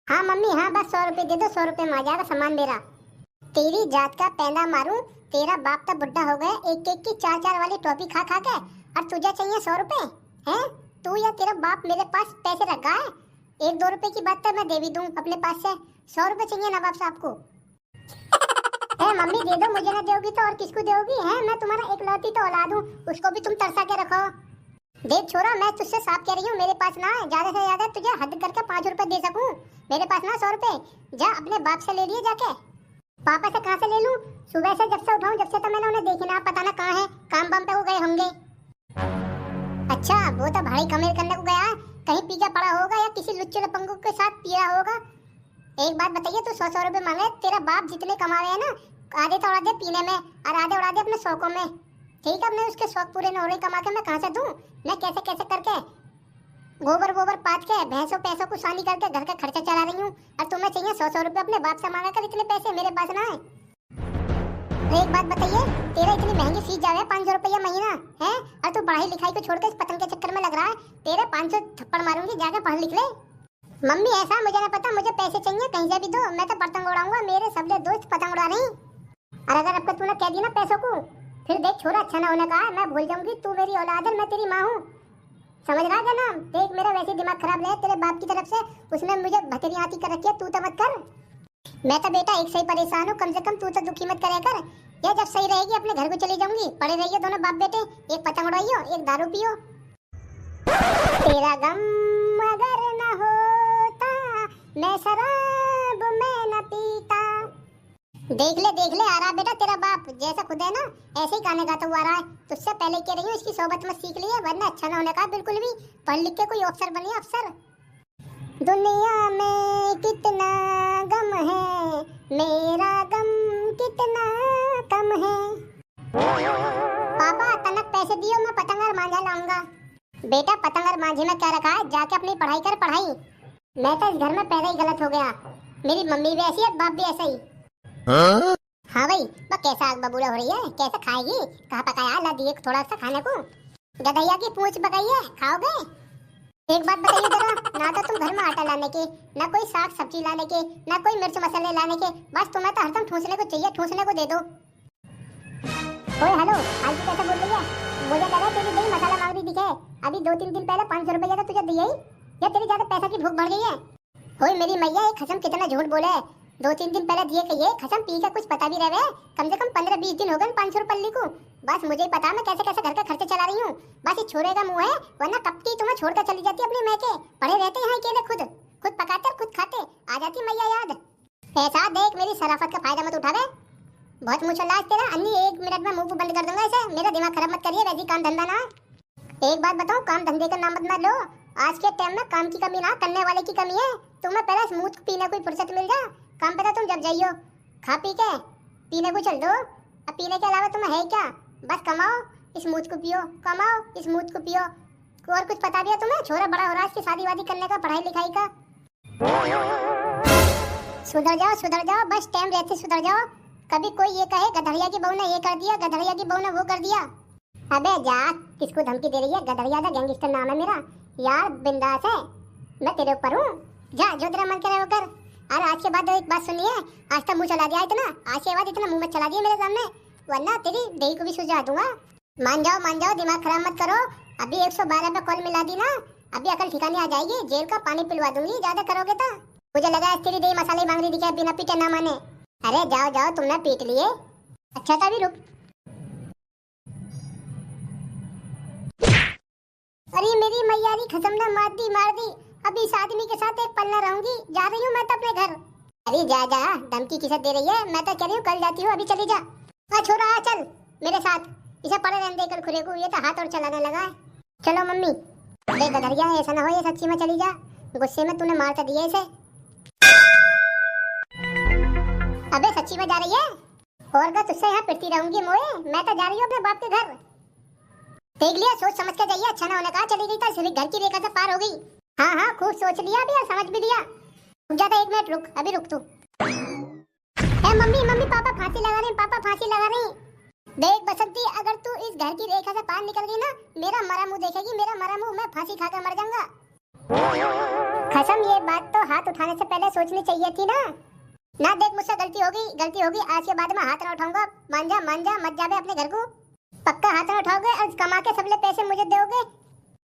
हाँ मम्मी हाँ, बस 100 रुपए दे दो, 100 रुपए में आ जाएगा सामान मेरा। तेरी जात का पैदा मारूं, तेरा बाप तो बुढ़ा हो गया एक एक की 4-4 वाली टॉफी खा खा के, और तुझे चाहिए 100 रुपए? हैं? तू या तेरा बाप मेरे पास पैसे रखा है? 1-2 रुपए की बात तो मैं दे भी दूं अपने पास से, 100 रुपए चाहिए नवाब साहब को। है मम्मी दे दो, मुझे ना दोगी तो और किसको दोगी? है मैं तुम्हारा एक लौती तो औलाद हूँ, उसको भी तुम तरसा के रखो। देख छोरा, मैं तुझसे साफ कह रही हूँ, मेरे पास ना ज्यादा से ज्यादा तुझे हद करके 5 रुपए दे सकूं, मेरे पास ना 100 रुपए। जा अपने बाप से ले लिए जाके। पापा से कहाँ से ले लूं? सुबह से जब से उठाऊं जब से तो मैंने उन्हें देखी ना, पता ना कहाँ है, काम बाम पे वो गए होंगे। अच्छा वो तो भाड़ी कमेर करने को गया, कहीं पी के पड़ा होगा या किसी लुच्चे लपंगों के साथ पी रहा होगा। एक बात बताइए, तू 100 रुपए मांगे, तेरा बाप जितने कमावे है ना, आधे तो उड़ा दे पीने में और आधे उड़ा दे अपने शौकों में। ठीक है, अपने उसके शौक पूरे न हो रहे कमा के मैं कहाँ से दूं? मैं कैसे कैसे करके गोबर गोबर पात के भैंसों पैसों को सानी करके घर का खर्चा चला रही हूँ, और तुम्हें चाहिए 100 रुपए अपने बाप से मांगा कर, इतने पैसे मेरे पास ना है। एक बात बताइए, तेरा इतनी महंगी फीस जावे 500 रुपया महीना है, और तू पढ़ाई लिखाई को छोड़कर इस पतंग के चक्कर में लग रहा है, तेरे 500 थप्पड़ मारूंगी, जाके पढ़ लिख ले। मम्मी ऐसा मुझे ना पता, मुझे पैसे चाहिए कहीं से भी दो, मैं तो पतंग उड़ाऊंगा, मेरे सबले दोस्त पतंग उड़ा रही। और अगर अब तूने कह दी ना पैसों को, फिर देख छोरा, अच्छा ना होने का है, मैं भूल जाऊंगी तू मेरी औलाद है, मैं तेरी माँ हूँ, समझ रहा है ना? देख मेरा वैसे दिमाग खराब है तेरे बाप की तरफ से, उसने मुझे भतेरी आती कर रखी है, तू तो मत कर। मैं तो बेटा एक से ही परेशान हूँ, कम से कम तू तो दुखी मत करे कर। या जब सही रहेगी अपने घर को चली जाऊंगी, पड़े रहिए दोनों बाप बेटे, एक पतंग उड़ाइयो एक दारू पियो। तेरा गम अगर न होता मैं शराब में न पीता। देख ले आ रहा बेटा तेरा बाप, जैसा खुद है ना ऐसे ही गाने गाता हुआ आ रहा है। तुझसे पहले कह रही हूँ इसकी सोबत में सीख लिए, वरना अच्छा ना होने का बिल्कुल भी, पढ़ लिख के कोई अफसर बनिए अफसर। दुनिया में कितना गम है, मेरा गम कितना कम है। पापा तनक पैसे दियो, मैं पतंग और मांझा लाऊंगा। बेटा पतंग और मांझे में क्या रखा है, जाके अपनी पढ़ाई कर पढ़ाई। मैं तो इस घर में पैदा ही गलत हो गया, मेरी मम्मी भी ऐसी है बाप भी ऐसा ही। हाँ भाई, वो कैसा आग बबूला हो रही है, कैसे खाएगी, कहाँ पकाया, ला दिए थोड़ा सा खाने को। गधैया की पूंछ पकाई है, खाओगे? एक बात बताइए जरा, ना तो तुम घर में आटा लाने के, ना कोई साग सब्जी लाने के, ना कोई मिर्च मसाले लाने के, बस तुम्हें तो हरदम ठूसने को चाहिए, ठूसने को दे दो। ओए हेलो, आज तू कैसे बोल रही है? मुझे लगा तेरी दही मसाला मांग रही दिखे, अभी 2-3 दिन पहले 500 रुपए ज्यादा तुझे दिए ही, या तेरी ज्यादा पैसा की भूख बढ़ गई है? ओए मेरी मैया, एक खसम कितना झूठ बोले, 2-3 दिन पहले दिए कहिए, खसम पी के कुछ पता भी रहे, कम से कम 15-20 दिन हो गए 500 रुपए पल्ली को। बस मुझे ही पता मैं कैसे कैसे घर का खर्चे चला रही हूँ, बस ये छोरे का मुंह है, वरना कब की तुम्हें छोड़कर चली जाती अपनी मैके, पड़े रहते यहाँ अकेले, खुद पकाते और खुद खाते, आ जाती मैया याद। ऐसा देख मेरी शराफत का फायदा मत उठावे, बहुत मुँह चला तेरा, अन्नी 1 मिनट में मुंह बंद कर दूंगा ऐसे, मेरा दिमाग खराब मत करिए, वैसी काम धंधा ना। एक बात बताऊं, काम धंधे का नाम मत लो, आज के टाइम में काम की कमी ना करने वाले की कमी है। तुम्हें पहले स्मूथ पीने को फुर्सत मिल जा, काम पे तुम जब जाइयो, खा पी के पीने को चल दो, अब पीने के अलावा तुम्हें है क्या? बस कमाओ स्मूथ को पियो, कमाओ स्मूथ को पियो, और कुछ पता भी है तुम्हें? छोरा बड़ा हो रहा है, इसकी शादी वादी करने का, पढ़ाई लिखाई का। सुधर जाओ, बस टाइम रहते सुधर जाओ। कभी कोई ये कहे गधड़िया की बहू ने ये कर दिया, गधड़िया की बहू ने वो कर दिया। अबे जा, किसको धमकी दे रही है? गधड़िया का गैंगस्टर नाम है मेरा यार, बिंदास है, मैं तेरे ऊपर हूँ, जा जो तेरा मन करे वो कर। और आज के बाद एक बात सुनिए, आज तक मुंह चला दिया इतना, आज के बाद इतना मुंह मत चला दिया मेरे सामने, वरना तेरी दही को भी सुझा दूंगा। मान जाओ, दिमाग खराब मत करो, अभी 112 पे कॉल मिला दी ना, अभी अकल ठिकाने आ जाएगी, जेल का पानी पिलवा दूंगी ज्यादा करोगे तो। मुझे लगा तेरी दही मसाले मांग रही दिखे, बिना पीटे ना माने। अरे जाओ तुमने पीट लिए, अच्छा था भी रुक। अरे मेरी मैयारी खसम ने मार दी, अभी इस आदमी के साथ एक पल न रहूंगी, जा रही हूँ मैं तो अपने घर। अरे जा, धमकी किसे दे रही है? मैं तो कह रही हूँ कल जाती हूँ, अभी चली जा। छोरा आ चल मेरे साथ, इसे पड़े रहने देकर खुरे को, ये तो हाथ और चलाने लगा है। चलो मम्मी, देख गधरिया ऐसा ना हो ये सच्ची में चली जा, गुस्से में तूने मार तो दिया इसे। अबे सच्ची में जा रही है? और का तुझसे यहाँ पिटती रहूंगी मोए, मैं तो जा रही हूँ अपने बाप के घर। देख लिया, सोच समझ के जाइए, अच्छा ना होने का, चली गई तो सिर्फ घर की रेखा से पार हो गई। हाँ खूब सोच लिया अभी और समझ भी लिया। रुक जा, 1 मिनट रुक, अभी रुक तू। मम्मी पापा फांसी लगा रही। देख बसंती, अगर तू इस घर की रेखा से पार निकल गई ना, मेरा मरा मुंह देखेगी, मेरा मरा मुंह, मैं फांसी खाकर मर जाऊंगा। कसम, ये बात तो हाथ उठाने से पहले सोचनी चाहिए थी ना। ना देख, मुझसे गलती होगी, आज के बाद में हाथ ना उठाऊंगा। मान जा मत जाबे अपने घर को। पक्का हाथ ना उठाओगे और कमा के सबले पैसे मुझे दोगे?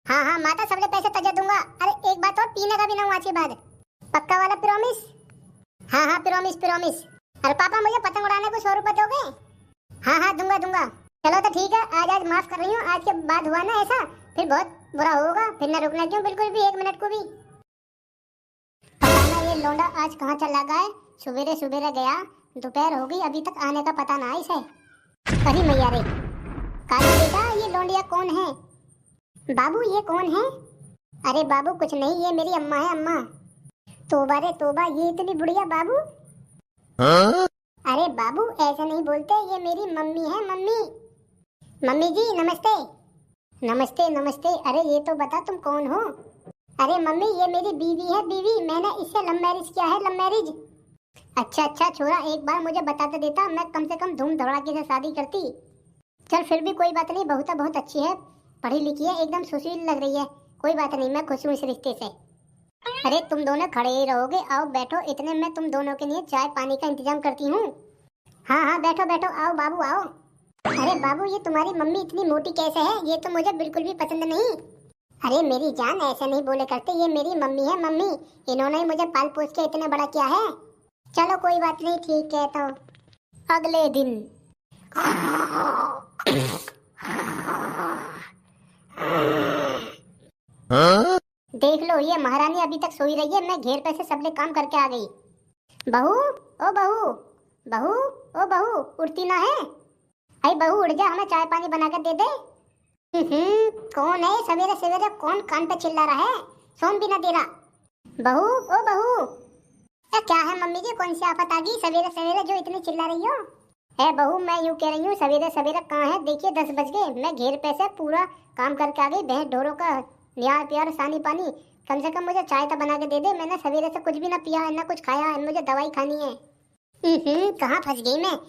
हाँ माता, सबले पैसे तजा दूंगा। अरे एक बात और, पीने का भी ना हूँ आज के बाद। पक्का वाला प्रॉमिस? हाँ प्रॉमिस। अरे पापा, मुझे पतंग उड़ाने को 100 रुपए दोगे? हाँ दूंगा। चलो तो ठीक है, आज माफ कर रही हूँ। आज के बाद हुआ ना ऐसा, फिर बहुत बुरा होगा। फिर ना रुकना क्यों बिल्कुल भी, 1 मिनट को भी। पता ना ये लौंडा आज कहाँ चला गया है। सुबेरे गया, दोपहर हो गई, अभी तक आने का पता ना इसे। अरे मैया रे, काली बेटा, ये लौंडिया कौन है? बाबू, ये कौन है? अरे बाबू कुछ नहीं, ये मेरी अम्मा है, अम्मा। तोबा रे तोबा, ये इतनी बुढ़िया बाबू। अरे बाबू ऐसा नहीं बोलते, ये मेरी मम्मी है, मम्मी जी नमस्ते। अरे ये तो बता तुम कौन हो? अरे मम्मी, ये मेरी बीवी है, मैंने इससे लव मैरिज किया है, लव मैरिज। अच्छा छोरा, एक बार मुझे बता तो देता, मैं कम से कम धूम धड़ाके से शादी करती। चल फिर भी कोई बात नहीं, बहुत अच्छी है, पढ़ी लिखी है, एकदम सुशील लग रही है। कोई बात नहीं, मैं खुश हूँ इस रिश्ते से। अरे तुम दोनों खड़े ही रहोगे? आओ बैठो, इतने मैं तुम दोनों के लिए चाय पानी का इंतजाम करती हूँ। हाँ बैठो, आओ बाबू आओ। अरे बाबू, ये तुम्हारी मम्मी इतनी मोटी कैसे है? ये तो मुझे बिल्कुल भी पसंद नहीं। अरे मेरी जान, ऐसे नहीं बोले करते, ये मेरी मम्मी है, मम्मी। इन्होंने ही मुझे पाल पोस के इतना बड़ा किया है। चलो कोई बात नहीं, ठीक है। तो अगले दिन देख लो, ये महारानी अभी तक सोई रही है। मैं घेर पे से सबले काम करके आ गई। बहू, ओ बहू, उठती ना है? अरे बहू उठ जा, हमें चाय पानी बना कर दे दे। कौन है सवेरे कौन कान पे चिल्ला रहा है? सोन भी ना दे रहा। बहू, ओ बहू, क्या है मम्मी जी, कौन सी आफत आ गई सवेरे जो इतनी चिल्ला रही हो? है बहू, मैं यूँ कह रही हूँ, सवेरे कहाँ है? देखिए 10 बज गए, मैं घेर पे से पूरा काम करके आ गई। भैंस ढोरों का न्यार प्यार सानी पानी, कम से कम मुझे चाय तो बना के दे दे। मैंने सवेरे से कुछ भी ना पिया है, ना कुछ खाया है, मुझे दवाई खानी है। कहाँ फंस गई मैं?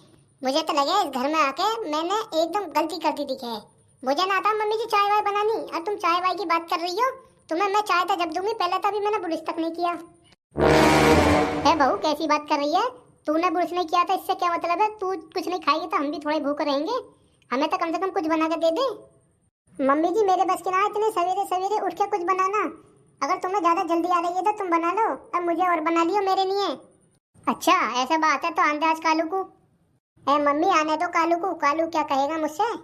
मुझे तो लगे इस घर में आके मैंने एकदम गलती कर दी दिखे। मुझे ना आता मम्मी जी चाय वाय बनानी, और तुम चाय वाय की बात कर रही हो। तुम्हें मैं चाय तो जब दूंगी, पहले तो अभी मैंने ब्रश तक नहीं किया है। बहू कैसी बात कर रही है? तूने ब्रश नहीं किया था, इससे क्या मतलब है? तू कुछ नहीं खाएगी तो हम भी थोड़े भूखे रहेंगे। हमें तो कम से कम कुछ बना के दे दे। मम्मी जी मेरे बस की ना इतने सवेरे उठ के कुछ बनाना। अगर तुम्हें ज्यादा जल्दी आ रही है तो तुम बना लो, और मुझे और बना लियो मेरे लिए। अच्छा ऐसा बात है, तो आंदे आज कालू को। मम्मी आने दो कालू को। कालू क्या कहेगा मुझसे?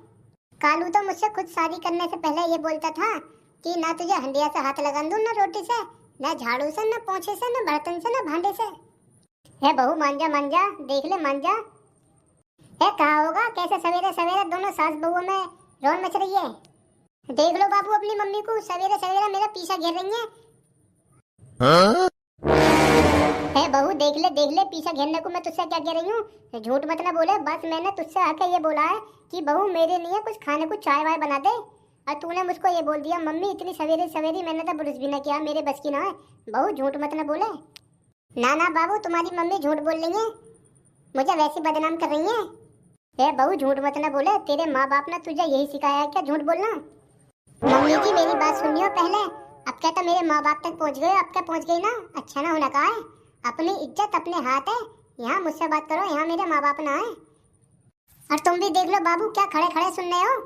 कालू तो मुझसे खुद शादी करने से पहले ये बोलता था कि ना तुझे हंडिया से हाथ लगा दूं, ना रोटी से, ना झाड़ू से, ना पोंछे से, ना बर्तन से, ना भांडे से। है बहू मान जा, देख ले मान जा। है कहा होगा कैसे सवेरे दोनों सास बहुओं में रौन मच रही है। देख लो बाबू अपनी मम्मी को, सवेरे मेरा पीछा घेर रही है। है बहू देख ले पीछा घेरने को मैं तुझसे क्या कह रही हूँ? झूठ मत ना बोले। बस मैंने तुझसे आके ये बोला है कि बहू मेरे लिए कुछ खाने को चाय वाय बना दे, और तूने मुझको ये बोल दिया मम्मी इतनी सवेरे मैंने तो ब्रश भी ना किया, मेरे बस की ना है। बहू झूठ मत ना बोले। ना बाबू तुम्हारी मम्मी झूठ बोल रही है, मुझे वैसे बदनाम कर रही है। बहू झूठ मत ना बोले, तेरे माँ बाप ने तुझे यही सिखाया है क्या झूठ बोलना? मम्मी जी मेरी बात सुनियो पहले। अब क्या तो मेरे माँ बाप तक पहुँच गए, अब क्या पहुँच गई ना, अच्छा ना होना कहा है। अपनी इज्जत अपने हाथ है, यहाँ मुझसे बात करो, यहाँ मेरे माँ बाप ना है। और तुम भी देख लो बाबू, क्या खड़े सुन रहे हो?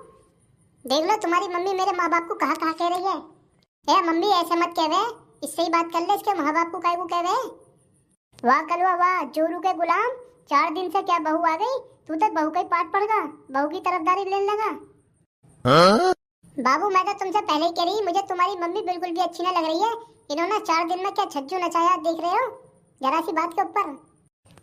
देख लो तुम्हारी मम्मी मेरे माँ बाप को कहाँ कह रही है। मम्मी ऐसे मत कह रहे, इससे ही बात कर ले, इसके माँ बाप को काहे को कह रहे? वाह कलवा वाह, जोरू के गुलाम, 4 दिन से क्या बहू आ गई? तू तो बहू का ही पाठ पड़ गया, बहू की तरफदारी लेने लगा। बाबू मैं तो तुमसे पहले ही कह रही, मुझे तुम्हारी मम्मी बिल्कुल भी अच्छी ना लग रही है। इन्होंने 4 दिन में क्या छज्जू नचाया देख रहे हो, जरा सी बात के ऊपर।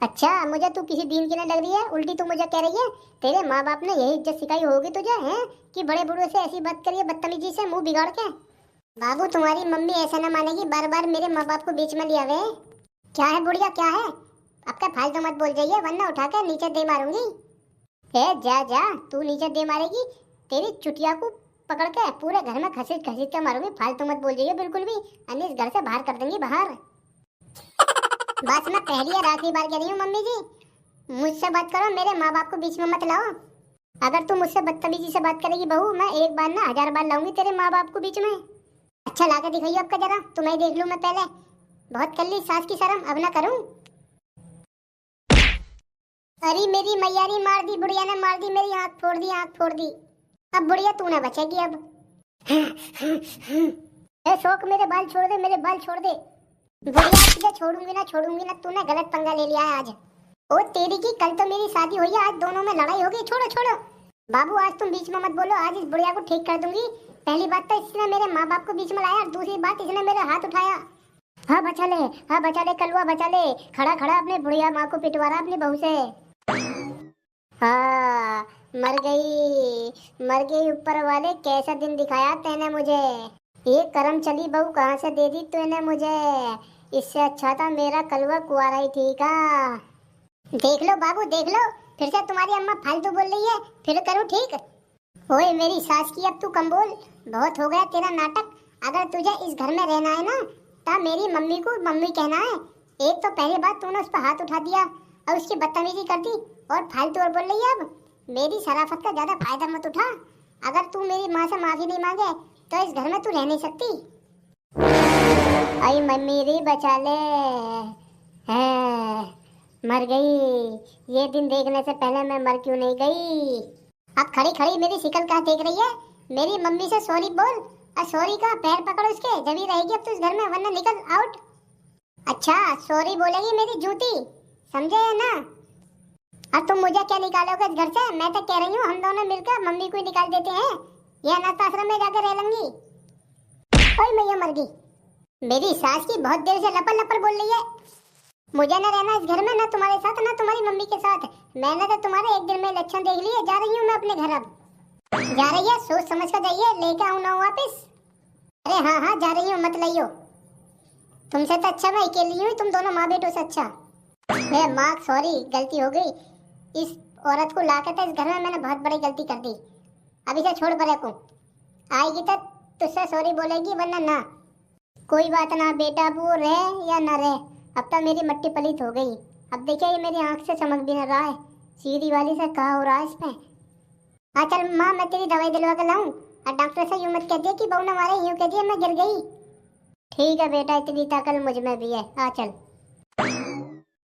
अच्छा मुझे तू किसी दिन की नहीं लग रही है, उल्टी तू मुझे कह रही है तेरे माँ बाप ने यही इज्जत सिखाई होगी तुझे, हैं कि बड़े बूढ़े से ऐसी बात करिए बदतमीजी से मुंह बिगाड़ के। बाबू तुम्हारी मम्मी ऐसा ना मानेगी, बार मेरे माँ बाप को बीच में लिया हुए। क्या है बुढ़िया क्या है? अब क्या फालतू मत बोल जाइए, वरना उठा के नीचे दे मारूंगी। जा तू नीचे दे मारेगी, तेरी चुटिया को पकड़ के पूरे घर में घसीट के मारूंगी। फालतू मत बोल जाइए बिल्कुल भी, अन्य इस घर से बाहर कर देंगी बाहर। बस मैं पहली और आखिरी बार कह रही हूँ मम्मी जी, मुझसे बात करो, मेरे माँ बाप को बीच में मत लाओ। अगर तू मुझसे बदतमीजी से बात करेगी बहू, मैं एक बार ना 1000 बार लाऊंगी तेरे माँ बाप को बीच में। अच्छा ला के दिखाइए आपका जरा, तुम्हें देख लूँ मैं पहले, बहुत कर ली सास की शर्म, अब ना करूं। अरे मेरी मैयारी मार दी, बुढ़िया ने मार दी, मेरी आंख फोड़ दी, आंख फोड़ दी। अब बुढ़िया तू ना बचेगी अब। ए शोक मेरे बाल छोड़ दे, मेरे बाल छोड़ दे। बुढ़िया तुझे छोड़ूंगी ना, छोड़ूंगी ना, तूने गलत पंगा ले लिया है आज। ओ तेरी की, कल तो मेरी शादी हुई है, आज दोनों में लड़ाई होगी। छोड़ो छोड़ो बाबू, आज तुम बीच में मत बोलो, आज इस बुढ़िया को ठीक कर दूंगी। पहली बात तो इसने मेरे माँ बाप को बीच में लाया, और दूसरी बात इसने मेरे हाथ उठाया। हाँ बचा ले, हाँ बचा ले कलुआ, बचा ले। खड़ा खड़ा अपने बुढ़िया माँ को पिटवा रहा अपनी बहू से। हाँ मर गई ऊपर वाले, कैसा दिन दिखाया तैने मुझे। ये करम चली बहू कहाँ से दे दी तूने मुझे। इससे अच्छा था मेरा कलुआ कुआरा ही ठीक है। देख लो बाबू देख लो, फिर से तुम्हारी अम्मा फालतू बोल रही है, फिर करूँ ठीक। ओए मेरी सास की अब तू कम बोल, बहुत हो गया तेरा नाटक। अगर तुझे इस घर में रहना है ना, तब मेरी मम्मी को मम्मी कहना है। एक तो पहली बात तूने उस पर हाथ उठा दिया और उसकी बदतमीजी कर दी, और फालतू और बोल रही है। अब मेरी शराफत का ज्यादा फायदा मत उठा। अगर तू मेरी माँ से माफी नहीं मांगे तो इस घर में तू रह नहीं सकती। आई मम्मी री बचा ले, है मर गई। ये दिन देखने से पहले मैं मर क्यों नहीं गई। अब खड़ी खड़ी मेरी शिकल कहाँ देख रही है। मेरी मम्मी से सॉरी बोल, और सॉरी का पैर पकड़ उसके, जब ही रहेगी अब तो इस घर में, वरना निकल आउट। अच्छा सॉरी बोलेगी मेरी जूती, समझे है ना। अब तुम मुझे क्या निकालोगे इस घर से। मैं तो कह रही हूँ हम दोनों मिलकर मम्मी को ही निकाल देते हैं, या अनाथ आश्रम में जाकर रह लूंगी। ओए मैया मर गई। मेरी सास की बहुत देर से लपर लपर बोल रही है। मुझे ना रहना इस घर में, ना तुम्हारे साथ ना तुम्हारी मम्मी के साथ। मैंने तो तुम्हारे एक दिन में लक्षण देख लिए, जा रही हूँ मैं अपने घर। अब जा रही है, सोच समझ कर जाइए, लेके आऊँ ना वापिस। अरे हाँ हाँ जा रही हूँ, मत लाइयो। तुमसे तो अच्छा मैं अकेली हूँ, तुम दोनों माँ बेटों से अच्छा। माँ सॉरी, गलती हो गई। इस औरत को लाकर तो इस घर में मैंने बहुत बड़ी गलती कर दी। अभी से छोड़ परे को, आएगी तो तुझसे सॉरी बोलेगी, वरना ना। कोई बात ना बेटा, अब वो रहे या ना रहे, अब तो मेरी मट्टी पलीत हो गई। अब देखिए ये मेरी आंख से चमक भी ना रहा है, सीधी वाली से कहा हो रहा है इसमें। हाँ चल माँ, मैं तेरी दवाई दिलवा कर लाऊं, और डॉक्टर से यूं मत कह दिया कि बहू ने मारे, यूं कह दिया मैं गिर गई। ठीक है बेटा, इतनी ताकत मुझ में भी है। आ चल।